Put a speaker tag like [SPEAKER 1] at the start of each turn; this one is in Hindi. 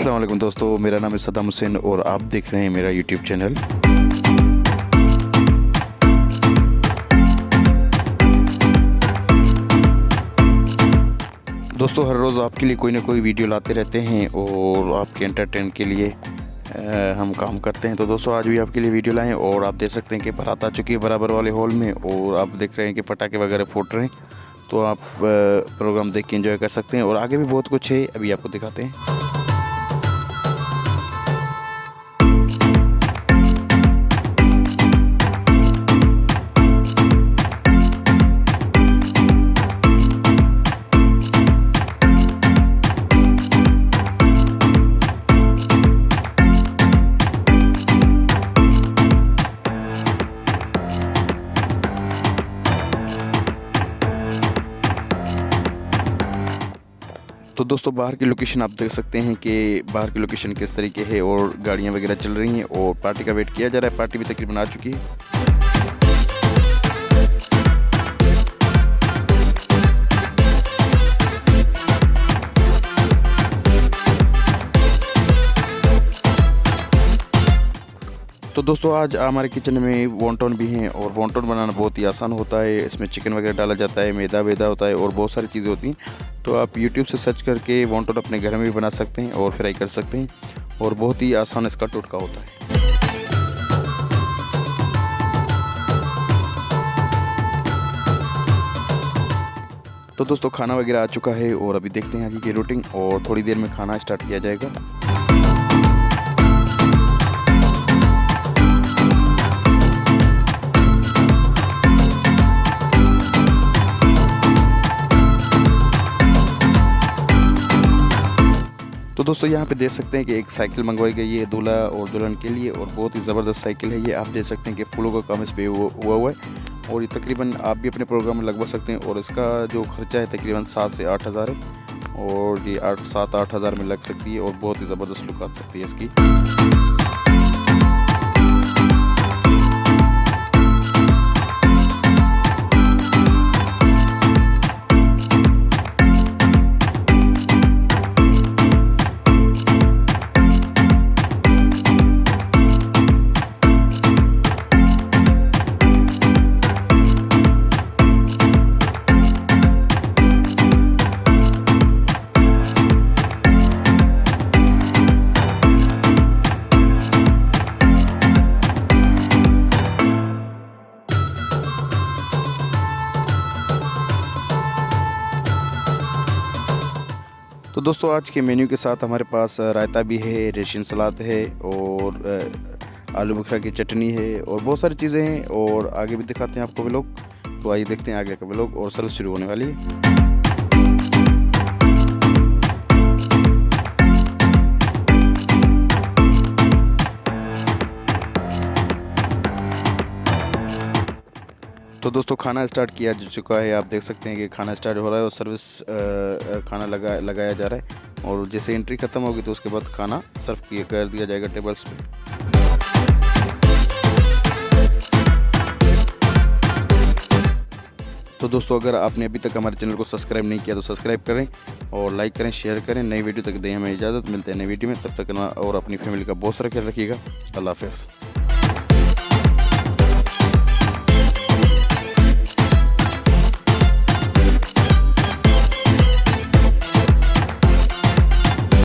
[SPEAKER 1] अस्सलाम वालेकुम दोस्तों, मेरा नाम है सद्दाम हुसैन और आप देख रहे हैं मेरा यूट्यूब चैनल। दोस्तों, हर रोज़ आपके लिए कोई ना कोई वीडियो लाते रहते हैं और आपके एंटरटेन के लिए हम काम करते हैं। तो दोस्तों, आज भी आपके लिए वीडियो लाएं और आप देख सकते हैं कि बारात आ चुकी है बराबर वाले हॉल में और आप देख रहे हैं कि पटाखे वगैरह फूट रहे हैं। तो आप प्रोग्राम देख के एंजॉय कर सकते हैं और आगे भी बहुत कुछ है, अभी आपको दिखाते हैं। तो दोस्तों, बाहर की लोकेशन आप देख सकते हैं कि बाहर की लोकेशन किस तरीके है और गाड़ियां वगैरह चल रही हैं और पार्टी का वेट किया जा रहा है। पार्टी भी तकरीबन आ चुकी है। तो दोस्तों, आज हमारे किचन में वॉन्टन भी हैं और वॉन्टन बनाना बहुत ही आसान होता है। इसमें चिकन वगैरह डाला जाता है, मैदा वैदा होता है और बहुत सारी चीज़ें होती हैं। तो आप YouTube से सर्च करके वॉन्टन अपने घर में भी बना सकते हैं और फ्राई कर सकते हैं और बहुत ही आसान इसका टोटका होता है। तो दोस्तों, खाना वगैरह आ चुका है और अभी देखते हैं आगे की रूटीन और थोड़ी देर में खाना स्टार्ट किया जाएगा। तो दोस्तों, यहाँ पे देख सकते हैं कि एक साइकिल मंगवाई गई है दूल्हा और दुल्हन के लिए और बहुत ही ज़बरदस्त साइकिल है ये। आप देख सकते हैं कि फूलों का काम इस पर हुआ है और ये तकरीबन आप भी अपने प्रोग्राम में लगवा सकते हैं और इसका जो खर्चा है तकरीबन 7 से 8 हज़ार है और ये 7-8 हज़ार में लग सकती है और बहुत ही ज़बरदस्त लुक आ सकती है इसकी। तो दोस्तों, आज के मेन्यू के साथ हमारे पास रायता भी है, रेशिन सलाद है और आलू बुखारा की चटनी है और बहुत सारी चीज़ें हैं और आगे भी दिखाते हैं आपको व्लॉग। तो आइए देखते हैं आगे का व्लॉग और सर्विस शुरू होने वाली है। तो दोस्तों, खाना स्टार्ट किया जा चुका है। आप देख सकते हैं कि खाना स्टार्ट हो रहा है और सर्विस खाना लगाया जा रहा है और जैसे एंट्री ख़त्म होगी तो उसके बाद खाना सर्व कर दिया जाएगा टेबल्स पे। तो दोस्तों, अगर आपने अभी तक हमारे चैनल को सब्सक्राइब नहीं किया तो सब्सक्राइब करें और लाइक करें, शेयर करें। नई वीडियो तक दें हमें इजाज़त। मिलते हैं नई वीडियो में, तब तक और अपनी फैमिली का बहुत सारा ख्याल रखिएगा। अल्लाह हाफ़िज़।